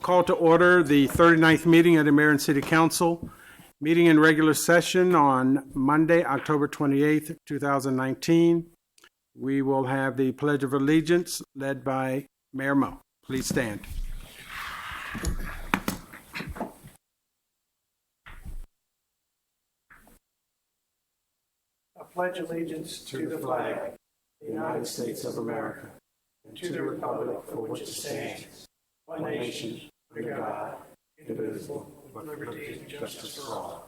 Call to order the 39th meeting of the Mayor and City Council. Meeting in regular session on Monday, October 28th, 2019. We will have the Pledge of Allegiance led by Mayor Mo. Please stand. I pledge allegiance to the flag of the United States of America and to the republic for which it stands, one nation, under God, indivisible, with liberty and justice for all.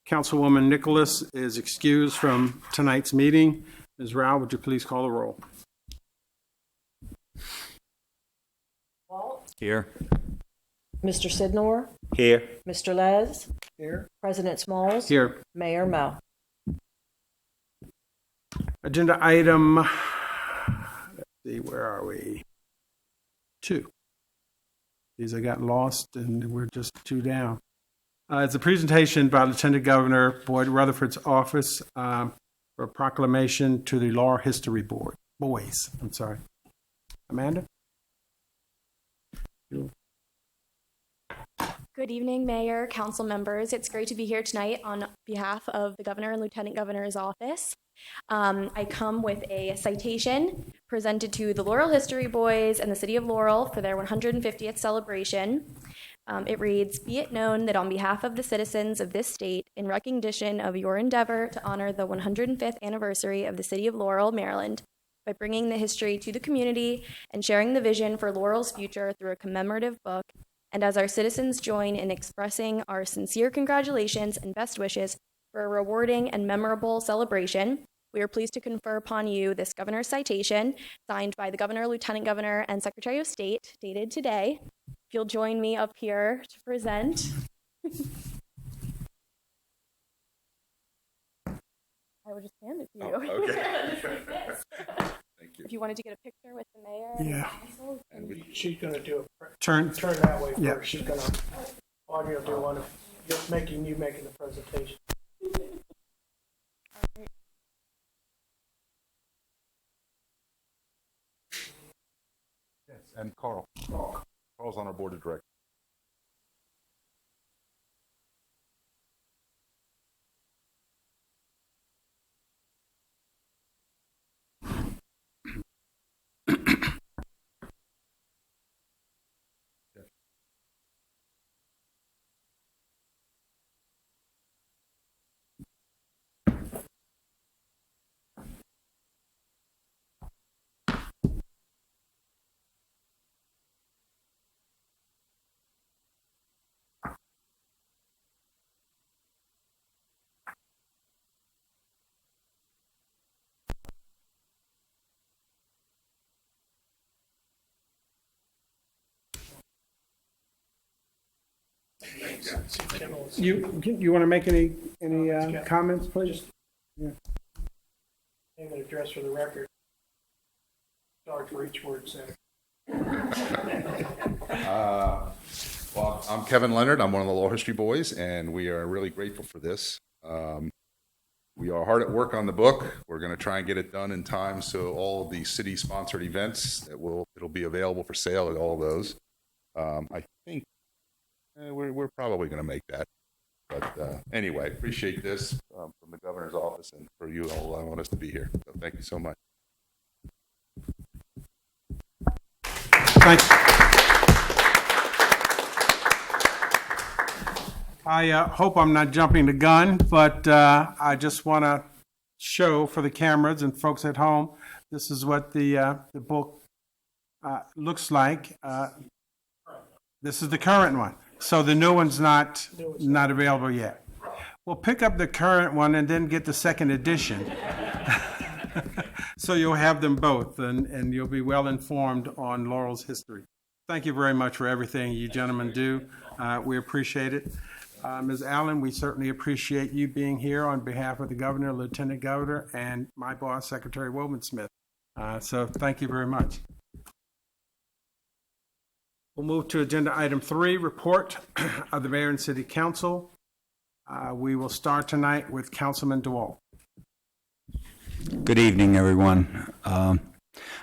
Councilwoman Nicholas is excused from tonight's meeting. Ms. Rao, would you please call the roll? Walt? Here. Mr. Sidnor? Here. Mr. Les? Here. President Smalls? Here. Mayor Mo. Agenda item, let's see, where are we? 2. These I got lost and we're just 2 down. It's a presentation by Lieutenant Governor Boyd Rutherford's office for a proclamation to the Laurel History Board. Boys, I'm sorry. Amanda? Good evening, Mayor, Council members. It's great to be here tonight on behalf of the Governor and Lieutenant Governor's office. I come with a citation presented to the Laurel History Boys and the City of Laurel for their 150th celebration. It reads, "Be it known that on behalf of the citizens of this state, in recognition of your endeavor to honor the 105th anniversary of the City of Laurel, Maryland, by bringing the history to the community and sharing the vision for Laurel's future through a commemorative book, and as our citizens join in expressing our sincere congratulations and best wishes for a rewarding and memorable celebration, we are pleased to confer upon you this governor's citation, signed by the Governor, Lieutenant Governor, and Secretary of State, dated today. If you'll join me up here to present. I would just hand it to Oh, you. okay. Yes. Thank you. If you wanted to get a picture with the mayor and Yeah. the council. And we, She's gonna do Turn. turn that way Yeah. first. She's gonna, Audrey will do one of, just making the presentation. yes, and Carl. Carl's on our board of directors. You want to make any comments, please? Name and address for the record. Sorry for each word said. Well, I'm Kevin Leonard. I'm one of the Law History Boys, and we are really grateful for this. We are hard at work on the book. We're going to try and get it done in time so all of the city-sponsored events it'll be available for sale at all of those. I think we're probably going to make that. But anyway, appreciate this from the governor's office and for you all allowing us to be here. So thank you so much. Thank you. I hope I'm not jumping the gun, but I just want to show for the cameras and folks at home, this is what the book looks like. This is the current one. So the new one's not available yet. We'll pick up the current one and then get the second edition. So you'll have them both, and you'll be well informed on Laurel's history. Thank you very much for everything you gentlemen do. We appreciate it. Ms. Allen, we certainly appreciate you being here on behalf of the governor, lieutenant governor, and my boss, Secretary Wilman Smith. So thank you very much. We'll move to agenda item 3, report of the mayor and city council. We will start tonight with Councilman DeWalt. Good evening, everyone.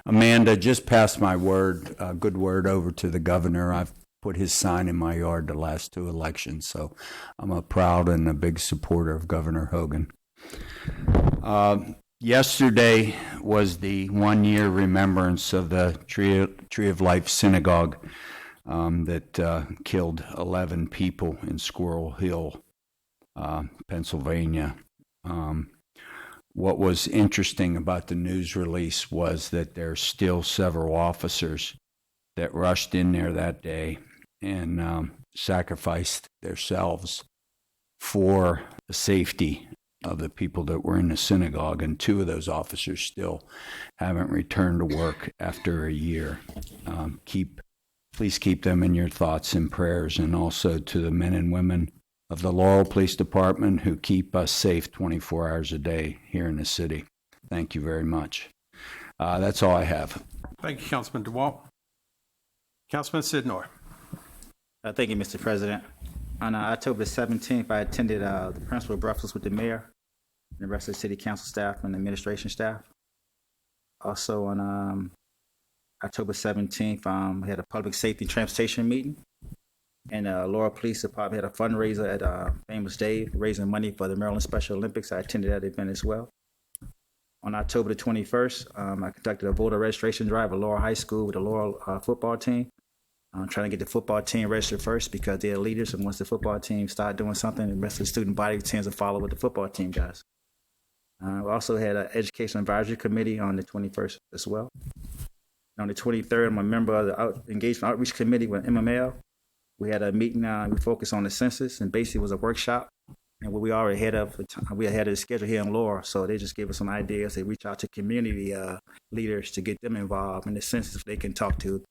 Amanda just passed my word, good word over to the governor. I've put his sign in my yard the last 2 elections, so I'm a proud and a big supporter of Governor Hogan. Yesterday was the 1-year remembrance of the Tree of Life Synagogue that killed 11 people in Squirrel Hill, Pennsylvania. What was interesting about the news release was that there's still several officers that rushed in there that day and sacrificed themselves for the safety of the people that were in the synagogue, and 2 of those officers still haven't returned to work after a year. Please keep them in your thoughts and prayers, and also to the men and women of the Laurel Police Department who keep us safe 24 hours a day here in the city. Thank you very much. That's all I have. Thank you, Councilman DeWalt. Councilman Sidnor. Thank you, Mr. President. On October 17th, I attended the principal breakfast with the mayor and the rest of the city council staff and administration staff. Also on October 17th, we had a public safety and transportation meeting. And Laurel Police Department had a fundraiser at Famous Dave, raising money for the Maryland Special Olympics. I attended that event as well. On October the 21st, I conducted a voter registration drive at Laurel High School with the Laurel football team. I'm trying to get the football team registered first because they're leaders, and once the football team start doing something, the rest of the student body tends to follow what the football team does. We also had an education advisory committee on the 21st as well. And on the 23rd, I'm a member of the engagement outreach committee with MML. We had a meeting. We focused on the census, and basically it was a workshop. And we already we ahead of the schedule here in Laurel, so they just gave us some ideas. They reach out to community leaders to get them involved in the census, if they can talk to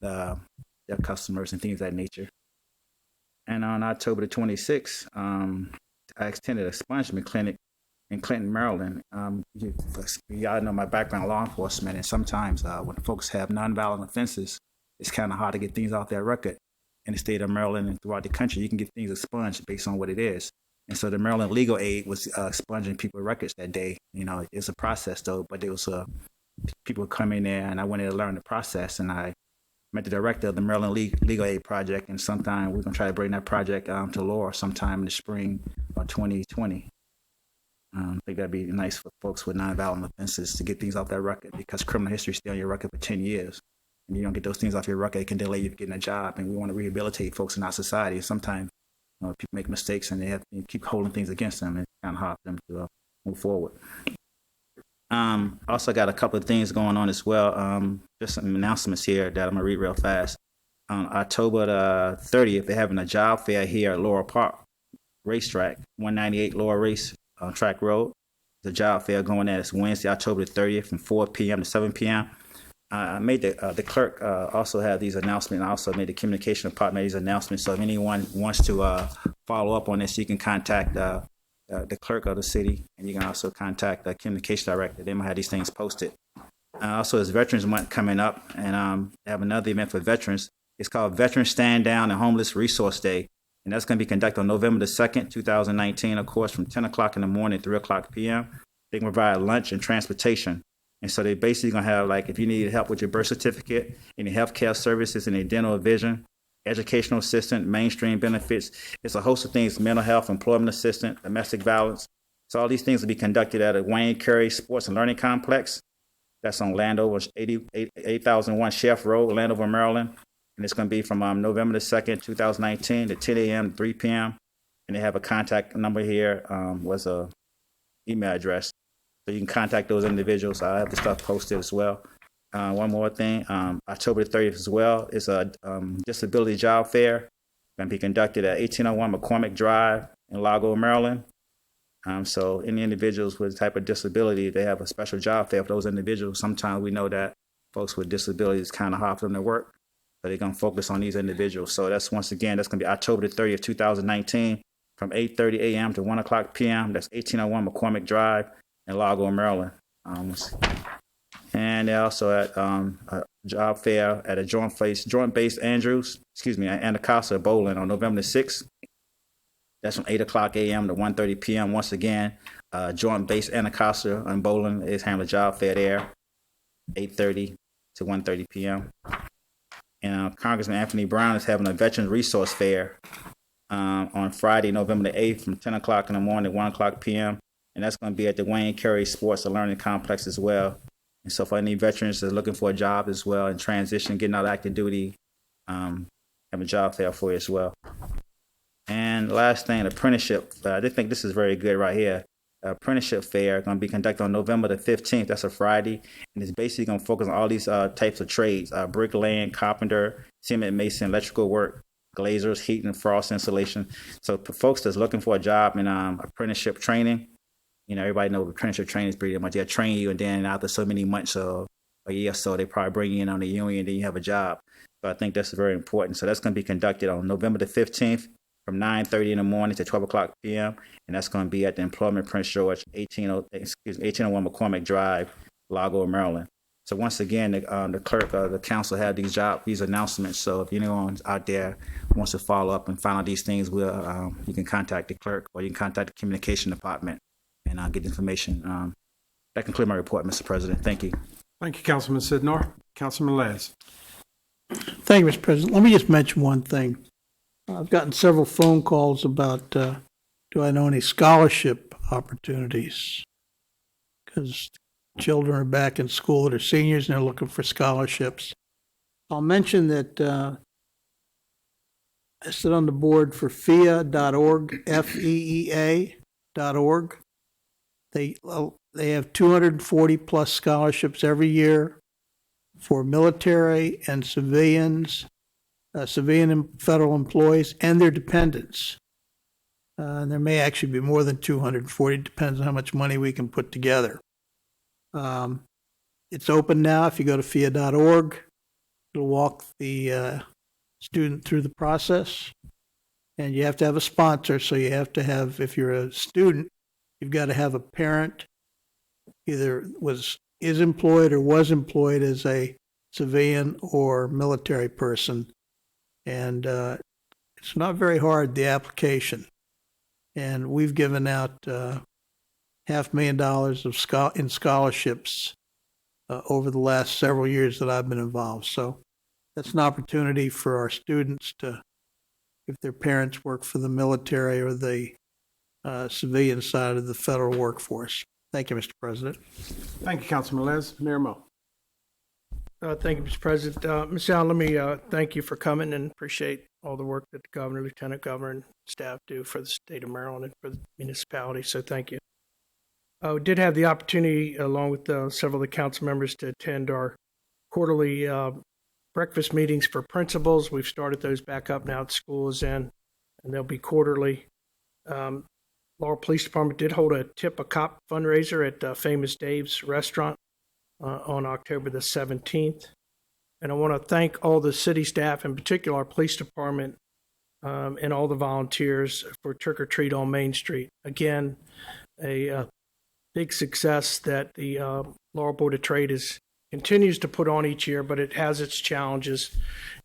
their customers and things of that nature. And on October the 26th, I attended a expungement clinic in Clinton, Maryland. Y'all know my background, law enforcement, and sometimes when folks have nonviolent offenses, it's kind of hard to get things off their record. In the state of Maryland and throughout the country, you can get things expunged based on what it is. And so the Maryland Legal Aid was expunging people's records that day. You know, it's a process though, but there was people come in there, and I wanted to learn the process, and I met the director of the Maryland Legal Aid Project, and sometime we're gonna try to bring that project to Laurel sometime in the spring of 2020. I think that'd be nice for folks with nonviolent offenses to get things off their record, because criminal history stay on your record for 10 years. And you don't get those things off your record, it can delay you from getting a job. And we want to rehabilitate folks in our society. Sometimes people make mistakes and they have to keep holding things against them, and it's kind of hard for them to move forward. Also got a couple of things going on as well. Just some announcements here that I'm gonna read real fast. On October the 30th, they're having a job fair here at Laurel Park Racetrack, 198 Laurel Race Track Road. The job fair going there. It's Wednesday, October the 30th, from 4 p.m. to 7 p.m. I made the clerk also have these announcements. I also made the communication department these announcements. So if anyone wants to follow up on this, you can contact the clerk of the city, and you can also contact the communication director. They might have these things posted. Also, it's Veterans Month coming up, and they have another event for veterans. It's called Veterans Stand Down and Homeless Resource Day, and that's going to be conducted on November the 2nd, 2019, of course, from 10 o'clock in the morning to 3 o'clock p.m. They can provide lunch and transportation. And so they basically going to have, like, if you need help with your birth certificate, any health care services, any dental or vision, educational assistant, mainstream benefits. It's a host of things: mental health, employment assistance, domestic violence. So all these things will be conducted at a Wayne Curry Sports and Learning Complex. That's on Landover, 8001 Chef Road, Landover, Maryland. And it's going to be from November the 2nd, 2019 to 10 a.m. to 3 p.m. And they have a contact number here, was a email address. So you can contact those individuals. I have the stuff posted as well. One more thing, October 30th as well is a disability job fair. Going to be conducted at 1801 McCormick Drive in Lago, Maryland. So any individuals with a type of disability, they have a special job fair for those individuals. Sometimes we know that folks with disabilities, it's kind of hard for them to work, so they're going to focus on these individuals. So that's, once again, that's going to be October the 30th, 2019, from 8:30 a.m. to 1 o'clock p.m. That's 1801 McCormick Drive in Lago, Maryland. And they're also at a job fair at a joint-based Anacostia Bowling on November the 6th. That's from 8 o'clock a.m. to 1:30 p.m. Once again, joint-based Anacostia and Bowling is having a job fair there, 8:30 to 1:30 p.m. And Congressman Anthony Brown is having a Veterans Resource Fair on Friday, November the 8th, from 10 o'clock in the morning to 1 o'clock p.m. And that's going to be at the Wayne Curry Sports and Learning Complex as well. And so for any veterans that are looking for a job as well and transition, getting out of active duty, have a job fair for you as well. And last thing, apprenticeship. I think this is very good right here. Apprenticeship fair going to be conducted on November the 15th. That's a Friday. And it's basically going to focus on all these types of trades: bricklaying, carpenter, cement mason, electrical work, glazers, heat and frost installation. So for folks that's looking for a job in apprenticeship training, you know, everybody knows apprenticeship training is pretty much they'll train you, and then after so many months or a year or so, they probably bring you in on the union, and then you have a job. So I think that's very important. So that's going to be conducted on November the 15th from 9:30 in the morning to 12 o'clock p.m. And that's going to be at the Employment Prince George, 1801 McCormick Drive, Lago, Maryland. So once again, the clerk of the council had these announcements. So if anyone out there wants to follow up and find out these things, you can contact the clerk, or you can contact the communication department, and I'll get information. That concludes my report, Mr. President. Thank you. Thank you, Councilman Sidnor. Councilman Les. Thank you, Mr. President. Let me just mention one thing. I've gotten several phone calls about, do I know any scholarship opportunities? Because children are back in school that are seniors and they're looking for scholarships. I'll mention that I sit on the board for FEA.org, FEEA.org. They have 240 plus scholarships every year for military and civilians, civilian and federal employees, and their dependents. And there may actually be more than 240, depends on how much money we can put together. It's open now. If you go to FEA.org, it'll walk the student through the process. And you have to have a sponsor, so you have to have, if you're a student, you've got to have a parent either is employed or was employed as a civilian or military person. And it's not very hard, the application. And we've given out $500,000 in scholarships over the last several years that I've been involved. So that's an opportunity for our students to, if their parents work for the military or the civilian side of the federal workforce. Thank you, Mr. President. Thank you, Councilman Les. Mayor Mo. Thank you, Mr. President. Ms. Allen, let me thank you for coming and appreciate all the work that the governor, lieutenant governor, and staff do for the state of Maryland and for the municipality. So thank you. We did have the opportunity, along with several of the council members, to attend our quarterly breakfast meetings for principals. We've started those back up now that school is in, and they'll be quarterly. Laurel Police Department did hold a Tip a Cop fundraiser at Famous Dave's restaurant on October the 17th. And I want to thank all the city staff, in particular our police department, and all the volunteers for Trick or Treat on Main Street. Again, a big success that the Laurel Board of Trade continues to put on each year, but it has its challenges.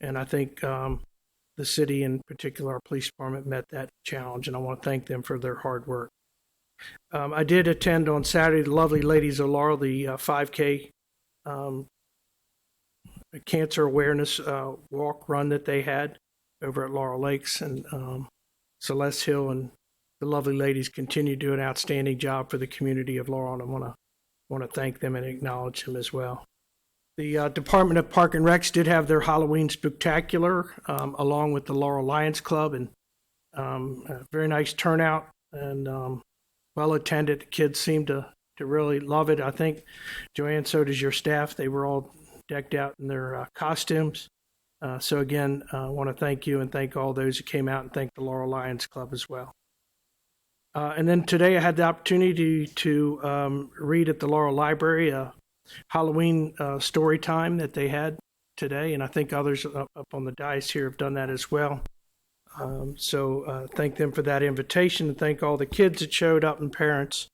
And I think the city, in particular our police department, met that challenge, and I want to thank them for their hard work. I did attend on Saturday the lovely ladies of Laurel, the 5K cancer awareness walk run that they had over at Laurel Lakes, and Celeste Hill and the lovely ladies continue to do an outstanding job for the community of Laurel, and I want to thank them and acknowledge them as well. The Department of Park and Recs did have their Halloween Spooktacular along with the Laurel Lions Club, and a very nice turnout and well attended. The kids seemed to really love it. I think, Joanne, so does your staff. They were all decked out in their costumes. So again, I want to thank you and thank all those who came out, and thank the Laurel Lions Club as well. And then today I had the opportunity to read at the Laurel Library a Halloween story time that they had today, and I think others up on the dais here have done that as well. So thank them for that invitation, and thank all the kids that showed up and parents.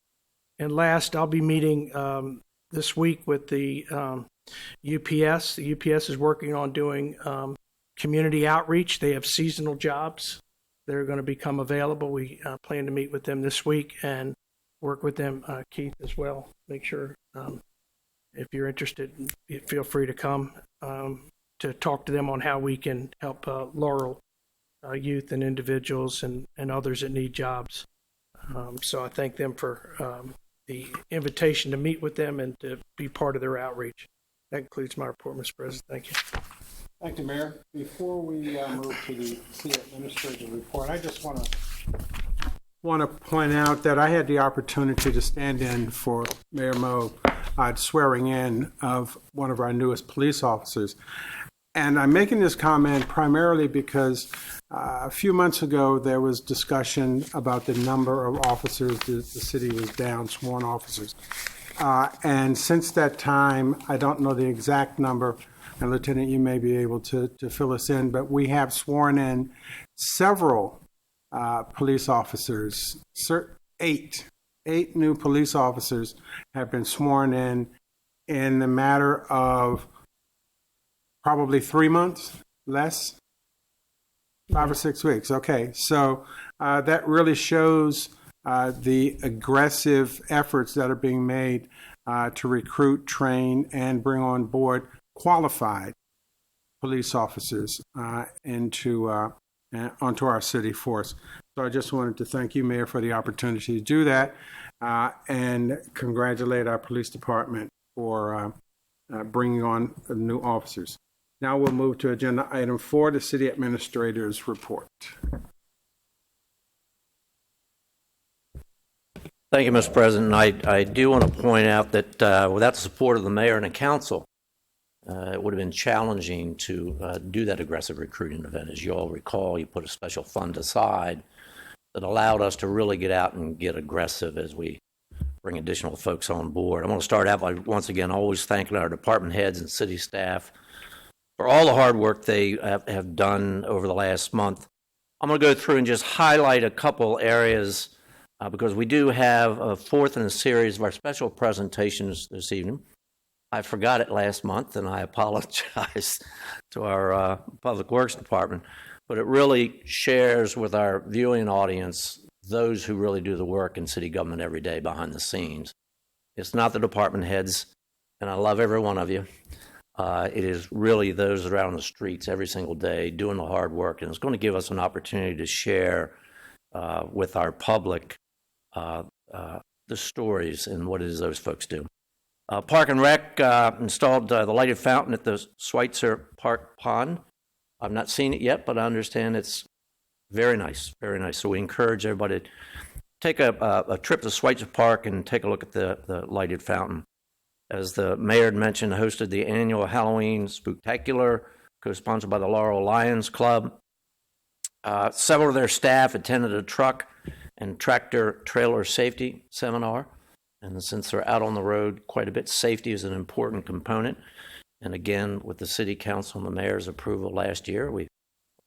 And last, I'll be meeting this week with the UPS. The UPS is working on doing community outreach. They have seasonal jobs that are going to become available. We plan to meet with them this week and work with them, Keith, as well. Make sure if you're interested, feel free to come to talk to them on how we can help Laurel youth and individuals and others that need jobs. So I thank them for the invitation to meet with them and to be part of their outreach. That concludes my report, Mr. President. Thank you. Thank you, Mayor. Before we move to the city administrator report, I just want to point out that I had the opportunity to stand in for Mayor Mo swearing in of one of our newest police officers. And I'm making this comment primarily because a few months ago there was discussion about the number of officers the city was down, sworn officers. And since that time, I don't know the exact number, and Lieutenant, you may be able to fill us in, but we have sworn in several police officers. Eight new police officers have been sworn in the matter of probably 3 months, less, 5 or 6 weeks. Okay, so that really shows the aggressive efforts that are being made to recruit, train, and bring on board qualified police officers onto our city force. So I just wanted to thank you, Mayor, for the opportunity to do that, and congratulate our police department for bringing on new officers. Now we'll move to agenda item 4, the city administrator's report. Thank you, Mr. President. I do want to point out that without the support of the mayor and the council, it would have been challenging to do that aggressive recruiting event. As you all recall, you put a special fund aside that allowed us to really get out and get aggressive as we bring additional folks on board. I want to start out by once again always thanking our department heads and city staff for all the hard work they have done over the last month. I'm going to go through and just highlight a couple areas because we do have a fourth in a series of our special presentations this evening. I forgot it last month, and I apologize to our Public Works Department, but it really shares with our viewing audience those who really do the work in city government every day behind the scenes. It's not the department heads, and I love every one of you. It is really those that are out on the streets every single day doing the hard work, and it's going to give us an opportunity to share with our public the stories and what it is those folks do. Park and Rec installed the lighted fountain at the Schweitzer Park Pond. I've not seen it yet, but I understand it's very nice, very nice. So we encourage everybody to take a trip to Schweitzer Park and take a look at the lighted fountain. As the mayor had mentioned, hosted the annual Halloween Spooktacular, co-sponsored by the Laurel Lions Club. Several of their staff attended a truck and tractor trailer safety seminar. And since they're out on the road quite a bit, safety is an important component. And again, with the city council and the mayor's approval last year, we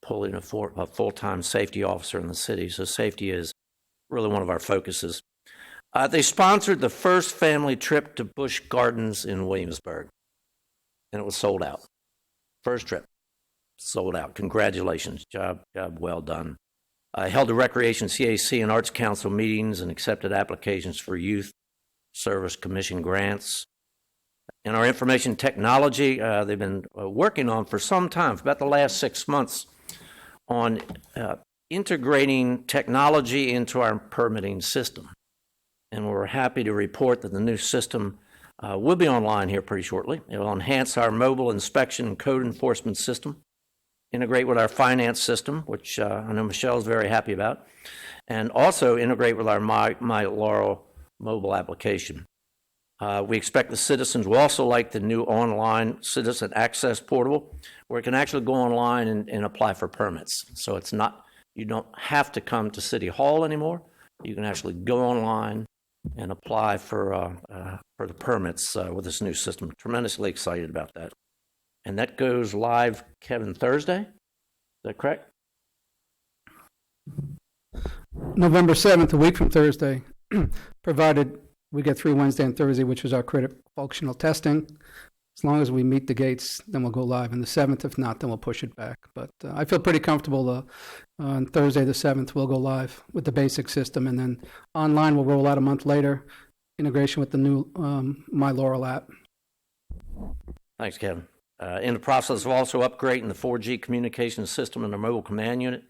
pulled in a full-time safety officer in the city. So safety is really one of our focuses. They sponsored the first family trip to Busch Gardens in Williamsburg, and it was sold out. First trip, sold out. Congratulations, job well done. Held a Recreation CAC and Arts Council meetings and accepted applications for Youth Service Commission grants. In our information technology, they've been working on for some time, for about the last 6 months, on integrating technology into our permitting system. And we're happy to report that the new system will be online here pretty shortly. It'll enhance our mobile inspection and code enforcement system, integrate with our finance system, which I know Michelle is very happy about, and also integrate with our My Laurel mobile application. We expect the citizens will also like the new online citizen access portal, where you can actually go online and apply for permits. So it's not, you don't have to come to City Hall anymore. You can actually go online and apply for the permits with this new system. Tremendously excited about that. And that goes live, Kevin, Thursday? Is that correct? November 7th, a week from Thursday, provided we get through Wednesday and Thursday, which is our critical functional testing. As long as we meet the gates, then we'll go live. And the 7th, if not, then we'll push it back. But I feel pretty comfortable on Thursday the 7th, we'll go live with the basic system. And then online, we'll roll out a month later, integration with the new My Laurel app. Thanks, Kevin. In the process of also upgrading the 4G communication system in the mobile command unit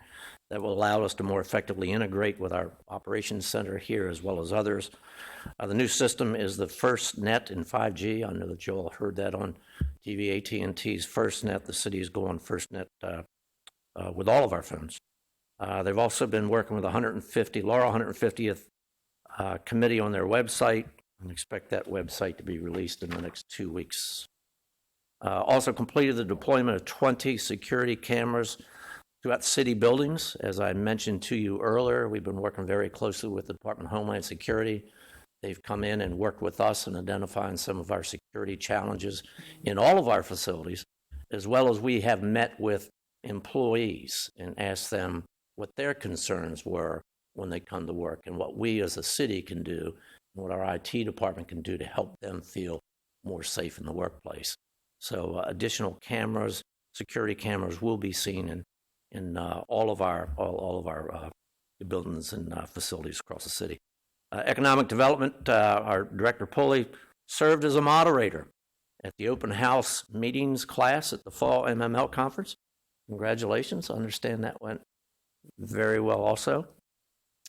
that will allow us to more effectively integrate with our operations center here as well as others. The new system is the first net in 5G. I know that you all heard that on TV, AT&T's FirstNet. The city is going FirstNet with all of our phones. They've also been working with Laurel 150th committee on their website, and expect that website to be released in the next 2 weeks. Also completed the deployment of 20 security cameras throughout city buildings. As I mentioned to you earlier, we've been working very closely with the Department of Homeland Security. They've come in and worked with us in identifying some of our security challenges in all of our facilities, as well as we have met with employees and asked them what their concerns were when they come to work and what we as a city can do and what our IT department can do to help them feel more safe in the workplace. So additional cameras, security cameras will be seen in all of our buildings and facilities across the city. Economic Development, our Director Pulley served as a moderator at the open house meetings class at the fall MML conference. Congratulations. I understand that went very well also.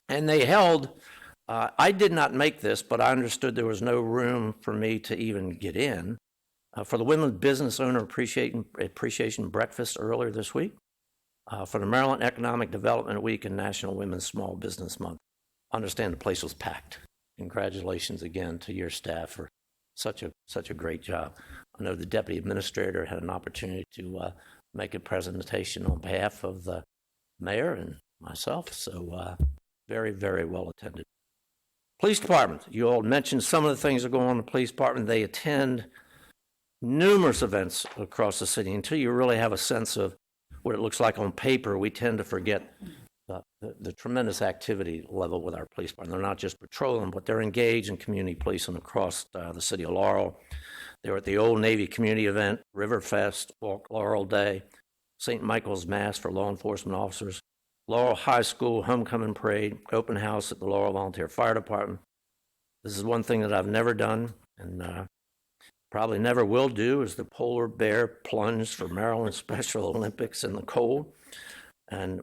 And they held, I did not make this, but I understood there was no room for me to even get in, for the Women's Business Owner Appreciation Breakfast earlier this week, for the Maryland Economic Development Week and National Women's Small Business Month. I understand the place was packed. Congratulations again to your staff for such a great job. I know the Deputy Administrator had an opportunity to make a presentation on behalf of the Mayor and myself, so very, very well attended. Police Department, you all mentioned some of the things that go on in the Police Department. They attend numerous events across the city. Until you really have a sense of what it looks like on paper, we tend to forget the tremendous activity level with our police department. They're not just patrolling, but they're engaged in community policing across the city of Laurel. They were at the Old Navy community event, Riverfest, Walk Laurel Day, St. Michael's Mass for law enforcement officers, Laurel High School homecoming parade, open house at the Laurel Volunteer Fire Department. This is one thing that I've never done and probably never will do, is the polar bear plunge for Maryland Special Olympics in the cold. And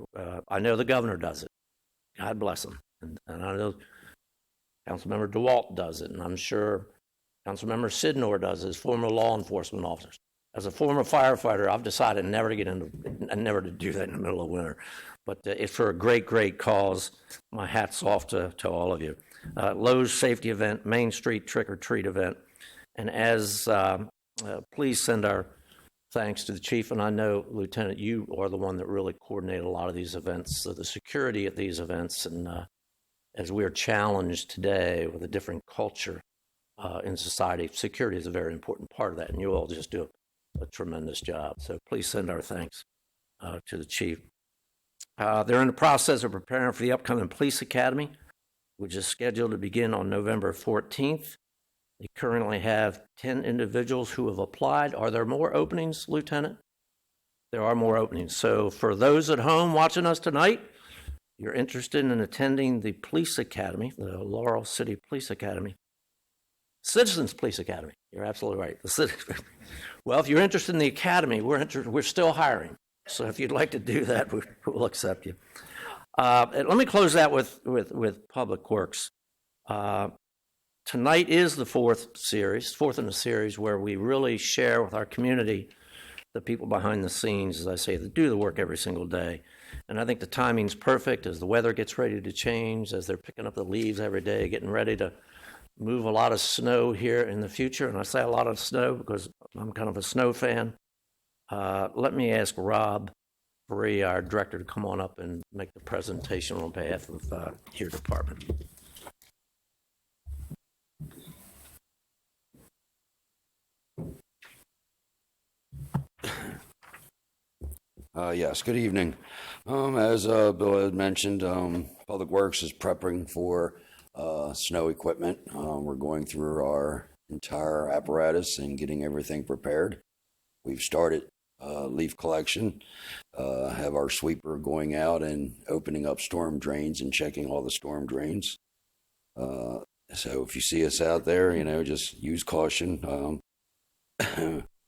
I know the governor does it. God bless him. And I know Councilmember DeWalt does it, and I'm sure Councilmember Sidnor does it as former law enforcement officers. As a former firefighter, I've decided never to never to do that in the middle of winter. But it's for a great, great cause. My hat's off to all of you. Lowe's safety event, Main Street trick-or-treat event. And as please send our thanks to the chief. And I know, Lieutenant, you are the one that really coordinated a lot of these events, so the security at these events. And as we are challenged today with a different culture in society, security is a very important part of that. And you all just do a tremendous job. So please send our thanks to the chief. They're in the process of preparing for the upcoming police academy, which is scheduled to begin on November 14th. They currently have 10 individuals who have applied. Are there more openings, Lieutenant? There are more openings. So for those at home watching us tonight, you're interested in attending the police academy, the Laurel City Police Academy, Citizens Police Academy. You're absolutely right. Well, if you're interested in the academy, we're still hiring. So if you'd like to do that, we'll accept you. And let me close that with Public Works. Tonight is the fourth in the series, where we really share with our community the people behind the scenes, as I say, that do the work every single day. And I think the timing's perfect as the weather gets ready to change, as they're picking up the leaves every day, getting ready to move a lot of snow here in the future. And I say a lot of snow because I'm kind of a snow fan. Let me ask Rob Bree, our director, to come on up and make the presentation on behalf of your department. Yes, good evening. As Bill had mentioned, Public Works is prepping for snow equipment. We're going through our entire apparatus and getting everything prepared. We've started leaf collection, have our sweeper going out and opening up storm drains and checking all the storm drains. So if you see us out there, just use caution.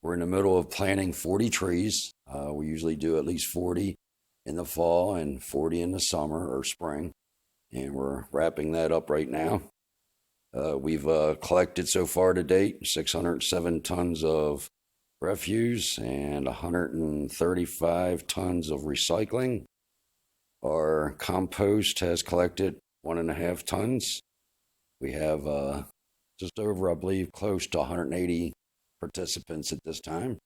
We're in the middle of planting 40 trees. We usually do at least 40 in the fall and 40 in the summer or spring, and we're wrapping that up right now. We've collected so far to date 607 tons of refuse and 135 tons of recycling. Our compost has collected 1.5 tons. We have just over, I believe, close to 180 participants at this time.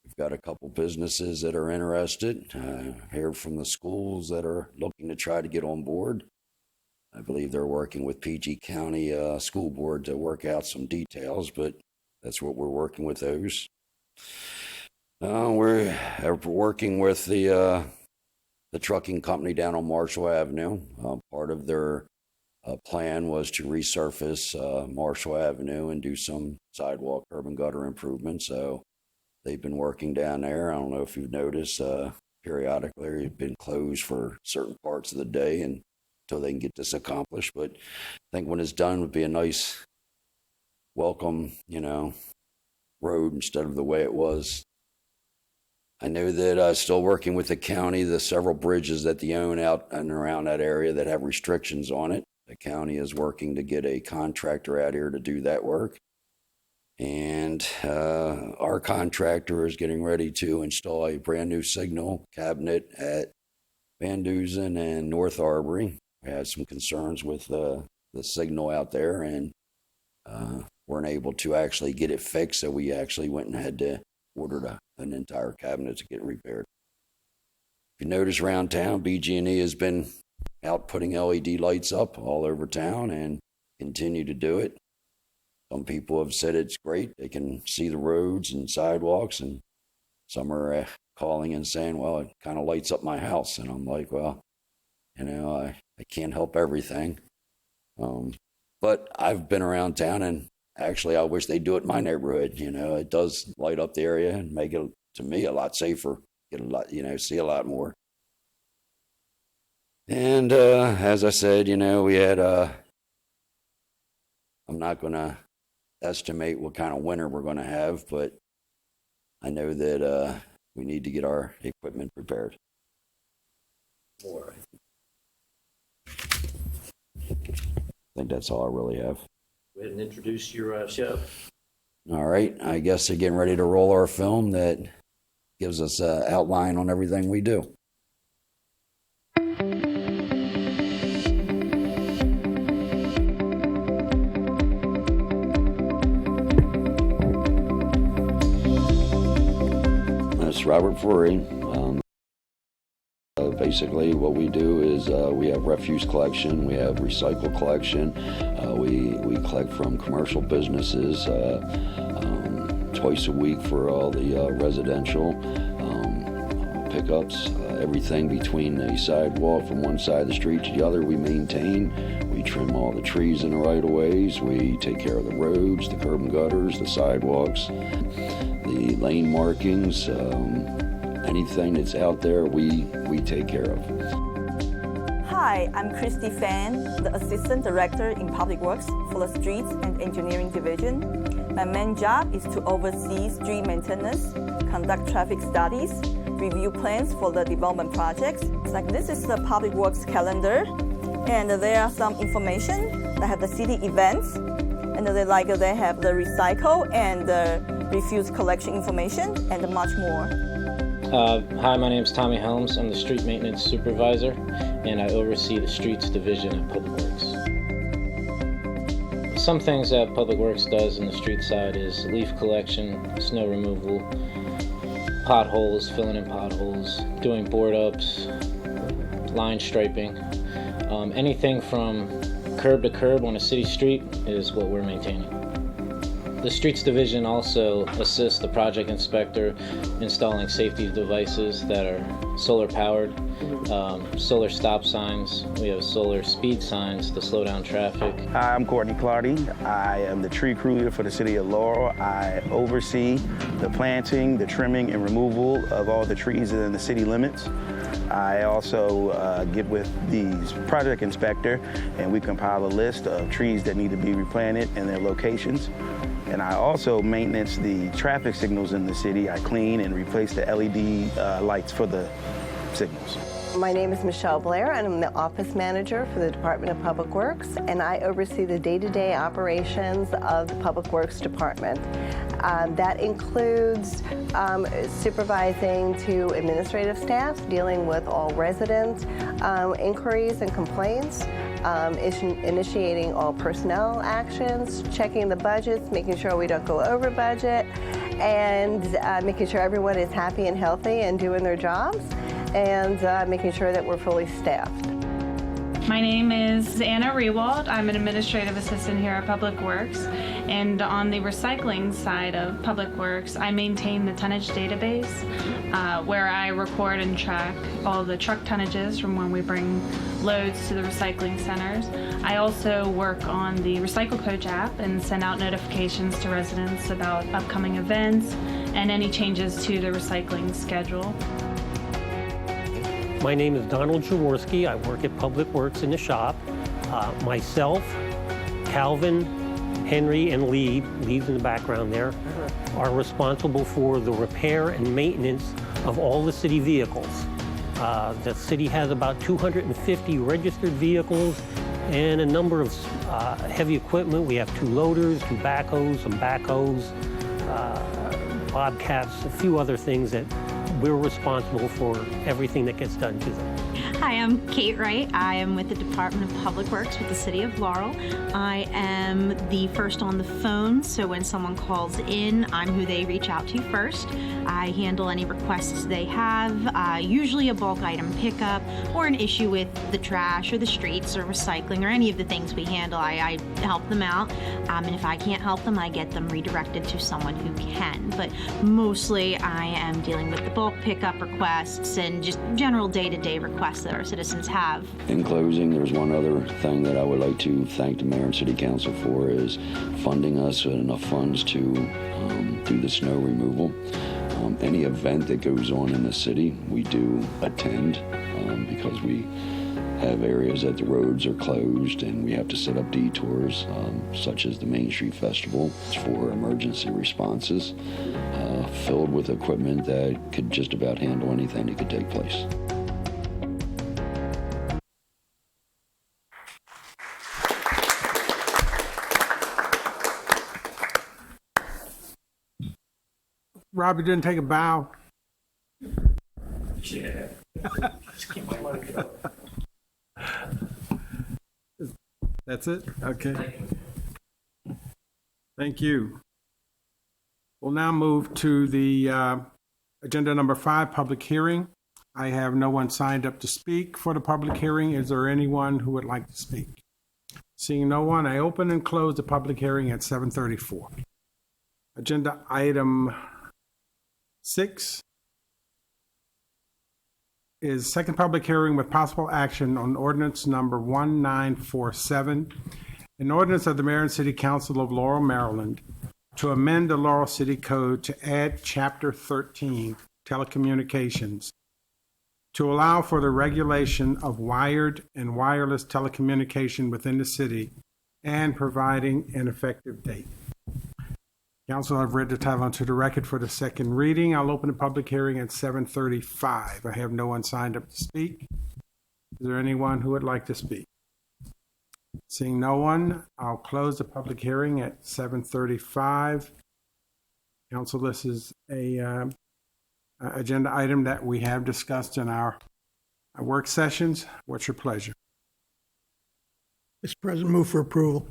We've got a couple businesses that are interested, here from the schools that are looking to try to get on board. I believe they're working with PG County School Board to work out some details, but that's what we're working with those. We're working with the trucking company down on Marshall Avenue. Part of their plan was to resurface Marshall Avenue and do some sidewalk, curb and gutter improvements. So they've been working down there. I don't know if you've noticed, periodically it's been closed for certain parts of the day until they can get this accomplished. But I think when it's done, it would be a nice, welcome, road instead of the way it was. I know that still working with the county, the several bridges that they own out and around that area that have restrictions on it. The county is working to get a contractor out here to do that work. And our contractor is getting ready to install a brand new signal cabinet at Van Dusen and North Arbery. We had some concerns with the signal out there and weren't able to actually get it fixed. So we actually went and had to order an entire cabinet to get repaired. If you notice around town, BG&E has been out putting LED lights up all over town and continue to do it. Some people have said it's great. They can see the roads and sidewalks, and some are calling and saying, well, it kind of lights up my house. And I'm like, well, I can't help everything. But I've been around town, and actually I wish they'd do it in my neighborhood. It does light up the area and make it, to me, a lot safer. Get a lot, see a lot more. And as I said, we had, I'm not going to estimate what kind of winter we're going to have, but I know that we need to get our equipment prepared. I think that's all I really have. Go ahead and introduce your show. All right. I guess they're getting ready to roll our film that gives us an outline on everything we do. That's Robert Furry. Basically, what we do is we have refuse collection, we have recycle collection, we collect from commercial businesses twice a week for all the residential pickups. Everything between the sidewalk from one side of the street to the other we maintain. We trim all the trees in the right-of-ways, we take care of the roads, the curb and gutters, the sidewalks, the lane markings. Anything that's out there, we take care of. Hi, I'm Christy Fan, the Assistant Director in Public Works for the Streets and Engineering Division. My main job is to oversee street maintenance, conduct traffic studies, review plans for the development projects. This is the Public Works calendar, and there are some information. They have the city events, and they have the recycle and the refuse collection information, and much more. Hi, my name is Tommy Helms. I'm the Street Maintenance Supervisor, and I oversee the Streets Division at Public Works. Some things that Public Works does in the street side is leaf collection, snow removal, potholes, filling in potholes, doing board ups, line striping. Anything from curb to curb on a city street is what we're maintaining. The Streets Division also assists the project inspector installing safety devices that are solar powered, solar stop signs. We have solar speed signs to slow down traffic. Hi, I'm Courtney Clardy. I am the tree crew leader for the city of Laurel. I oversee the planting, the trimming, and removal of all the trees within the city limits. I also get with the project inspector, and we compile a list of trees that need to be replanted and their locations. And I also maintenance the traffic signals in the city. I clean and replace the LED lights for the signals. My name is Michelle Blair, and I'm the office manager for the Department of Public Works, and I oversee the day-to-day operations of the Public Works Department. That includes supervising to administrative staff, dealing with all resident inquiries and complaints, initiating all personnel actions, checking the budgets, making sure we don't go over budget, and making sure everyone is happy and healthy and doing their jobs, and making sure that we're fully staffed. My name is Anna Rewald. I'm an administrative assistant here at Public Works, and on the recycling side of Public Works, I maintain the tonnage database where I record and track all the truck tonnages from when we bring loads to the recycling centers. I also work on the Recycle Coach app and send out notifications to residents about upcoming events and any changes to the recycling schedule. My name is Donald Jaworski. I work at Public Works in the shop. Myself, Calvin, Henry, and Lee's in the background there, are responsible for the repair and maintenance of all the city vehicles. The city has about 250 registered vehicles and a number of heavy equipment. We have 2 loaders, 2 backhoes, some backhoes, bobcats, a few other things that we're responsible for everything that gets done to them. Hi, I'm Kate Wright. I am with the Department of Public Works with the City of Laurel. I am the first on the phone, so when someone calls in, I'm who they reach out to first. I handle any requests they have, usually a bulk item pickup or an issue with the trash or the streets or recycling or any of the things we handle. I help them out, and if I can't help them, I get them redirected to someone who can. But mostly I am dealing with the bulk pickup requests and just general day-to-day requests that our citizens have. In closing, there's one other thing that I would like to thank the mayor and city council for is funding us with enough funds to do the snow removal. Any event that goes on in the city, we do attend because we have areas that the roads are closed and we have to set up detours, such as the Main Street Festival for emergency responses, filled with equipment that could just about handle anything that could take place. Rob, you didn't take a bow? Yeah. That's it? Okay. Thank you. We'll now move to the agenda number 5, public hearing. I have no one signed up to speak for the public hearing. Is there anyone who would like to speak? Seeing no one, I open and close the public hearing at 7:34. Agenda item 6 is second public hearing with possible action on ordinance number 1947, an ordinance of the Mayor and City Council of Laurel, Maryland, to amend the Laurel City Code to add Chapter 13, Telecommunications, to allow for the regulation of wired and wireless telecommunication within the city and providing an effective date. Council, I've read the title into the record for the second reading. I'll open the public hearing at 7:35. I have no one signed up to speak. Is there anyone who would like to speak? Seeing no one, I'll close the public hearing at 7:35. Council, this is a agenda item that we have discussed in our work sessions. What's your pleasure? Mr. President, move for approval.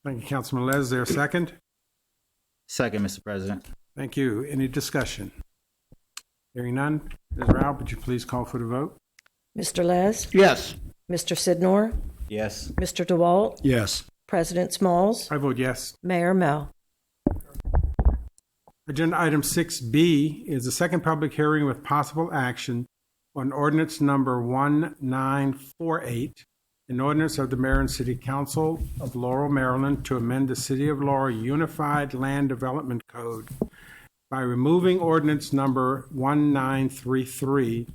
Thank you, Councilman Les. Is there a second? Second, Mr. President. Thank you. Any discussion? Hearing none. Ms. Rao, would you please call for the vote? Mr. Les? Yes. Mr. Sidnor? Yes. Mr. DeWalt? Yes. President Smalls? I vote yes. Mayor Mel? Agenda item 6B is the second public hearing with possible action on ordinance number 1948, an ordinance of the Mayor and City Council of Laurel, Maryland, to amend the City of Laurel Unified Land Development Code by removing ordinance number 1933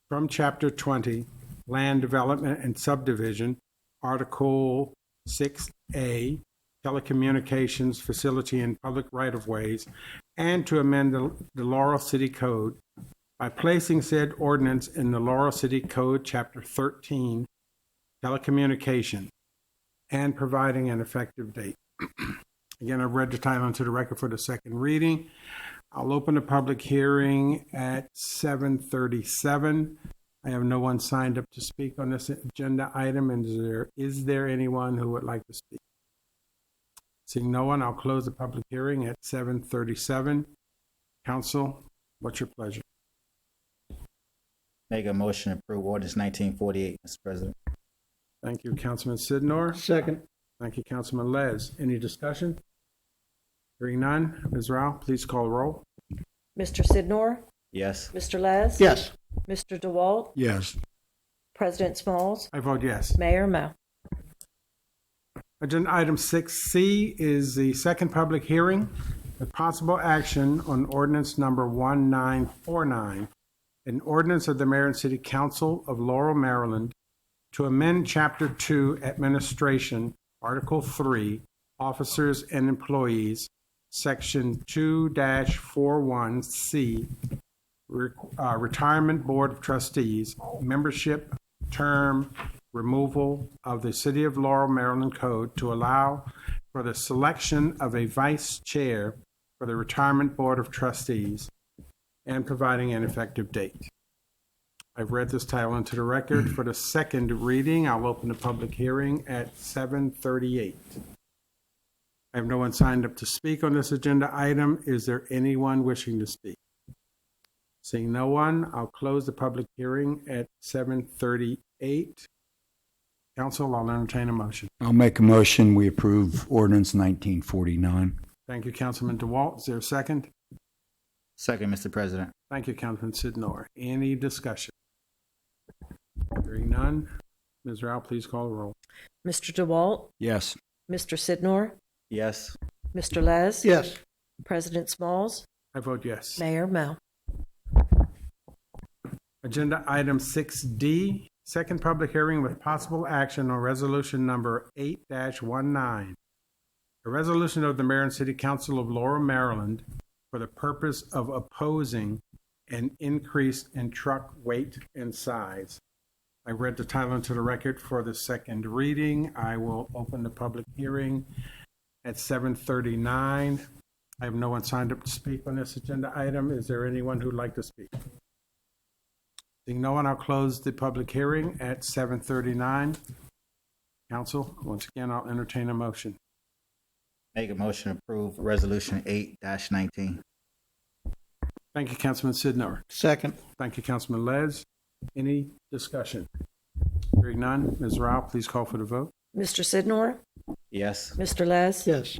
from Chapter 20, Land Development and Subdivision, Article 6A, Telecommunications Facility and Public Right-of-Ways, and to amend the Laurel City Code by placing said ordinance in the Laurel City Code, Chapter 13, Telecommunication, and providing an effective date. Again, I've read the title into the record for the second reading. I'll open the public hearing at 7:37. I have no one signed up to speak on this agenda item, and is there anyone who would like to speak? Seeing no one, I'll close the public hearing at 7:37. Council, what's your pleasure? Make a motion to approve ordinance 1948, Mr. President. Thank you, Councilman Sidnor. Second. Thank you, Councilman Les. Any discussion? Hearing none. Ms. Rao, please call the roll. Mr. Sidnor? Yes. Mr. Les? Yes. Mr. DeWalt? Yes. President Smalls? I vote yes. Mayor Mel? Agenda item 6C is the second public hearing with possible action on ordinance number 1949, an ordinance of the Mayor and City Council of Laurel, Maryland, to amend Chapter 2, Administration, Article 3, Officers and Employees, Section 2-41C, Retirement Board of Trustees, Membership, Term, Removal of the City of Laurel, Maryland Code to allow for the selection of a vice chair for the Retirement Board of Trustees and providing an effective date. I've read this title into the record for the second reading. I'll open the public hearing at 7:38. I have no one signed up to speak on this agenda item. Is there anyone wishing to speak? Seeing no one, I'll close the public hearing at 7:38. Council, I'll entertain a motion. I'll make a motion. We approve ordinance 1949. Thank you, Councilman DeWalt. Is there a second? Second, Mr. President. Thank you, Councilman Sidnor. Any discussion? Hearing Hearing none. Ms. Rao, please call the roll. Mr. DeWalt, Yes. Mr. Sidnor, Yes. Mr. Les, Yes. President Smalls, I vote yes. Mayor Mel. Agenda item 6D, second public hearing with possible action on resolution number 8-19. A resolution of the Mayor and City Council of Laurel, Maryland, for the purpose of opposing an increase in truck weight and size. I read the title into the record for the second reading. I will open the public hearing at 7:39. I have no one signed up to speak on this agenda item. Is there anyone who'd like to speak? Seeing no one, I'll close the public hearing at 7:39. Council, once again, I'll entertain a motion. Make a motion to approve Resolution 8-19. Thank you, Councilman Sidnor. Second. Thank you, Councilman Les. Any discussion? Hearing none. Ms. Rao, please call for the vote. Mr. Sidnor, Yes. Mr. Les, Yes.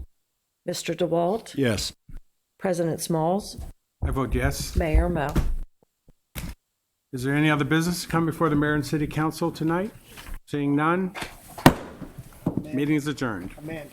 Mr. DeWalt, Yes. President Smalls, I vote yes. Mayor Mel. Is there any other business to come before the Mayor and City Council tonight? Seeing none, meeting is adjourned. Amanda.